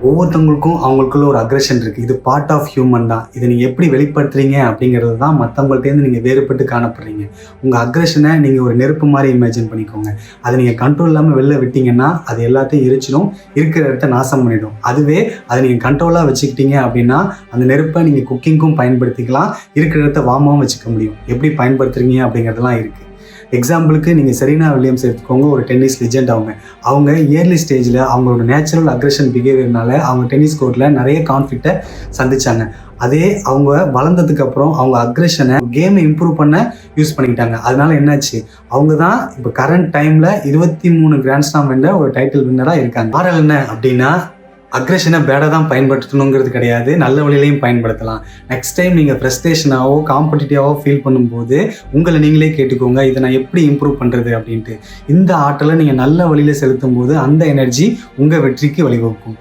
ஒவ்வொருத்தவங்களுக்கும் அவங்களுக்குள்ள ஒரு அக்ரெஷன் இருக்குது. இது பார்ட் ஆஃப் ஹியூமன் தான். இதை நீங்கள் எப்படி வெளிப்படுத்துறீங்க அப்படிங்கிறது தான் மற்றவங்கள்ட்டேருந்து நீங்கள் வேறுபட்டு காணப்படுறீங்க. உங்கள் அக்ரெஷனை நீங்கள் ஒரு நெருப்பு மாதிரி இமேஜின் பண்ணிக்கோங்க. அதை நீங்கள் கண்ட்ரோல் இல்லாமல் வெளில விட்டீங்கன்னா அது எல்லாத்தையும் எரிச்சிடும், இருக்கிற இடத்த நாசம் பண்ணிடும். அதுவே அதை நீங்கள் கண்ட்ரோலாக வச்சுக்கிட்டீங்க அப்படின்னா அந்த நெருப்பை நீங்கள் குக்கிங்க்கும் பயன்படுத்திக்கலாம், இருக்கிற இடத்த வார்மாகவும் வச்சுக்க முடியும். எப்படி பயன்படுத்துறீங்க அப்படிங்கிறதுலாம் இருக்குது. எக்ஸாம்பிளுக்கு நீங்கள் செரீனா வில்லியம்ஸ் எடுத்துக்கோங்க. ஒரு டென்னிஸ் லெஜெண்ட். அவங்க இயர்லி ஸ்டேஜில் அவங்களோட நேச்சுரல் அக்ரெஷன் பிஹேவியர்னால அவங்க டென்னிஸ் கோர்ட்டில் நிறைய கான்ஃப்ளிக்டை சந்திச்சாங்க. அதே அவங்க வளர்ந்ததுக்கப்புறம் அவங்க அக்ரெஷனை கேமை இம்ப்ரூவ் பண்ண யூஸ் பண்ணிக்கிட்டாங்க. அதனால என்னாச்சு, அவங்க தான் இப்போ கரண்ட் டைமில் 23 கிராண்ட் ஸ்லாம் வென்ற ஒரு டைட்டில் வின்னராக இருக்காங்க. மாறல் என்ன அப்படின்னா, அக்ரெஷனை பேடாக தான் பயன்படுத்தணுங்கிறது கிடையாது, நல்ல வழியிலையும் பயன்படுத்தலாம். நெக்ஸ்ட் டைம் நீங்கள் ஃப்ரஸ்ட்ரேஷனாவோ காம்படிட்டிவாவோ ஃபீல் பண்ணும்போது உங்களை நீங்களே கேட்டுக்கோங்க, இதை நான் எப்படி இம்ப்ரூவ் பண்ணுறது அப்படின்ட்டு. இந்த ஆற்றலை நீங்கள் நல்ல வழியில் செலுத்தும் போது அந்த எனர்ஜி உங்கள் வெற்றிக்கு வழிவகுக்கும்.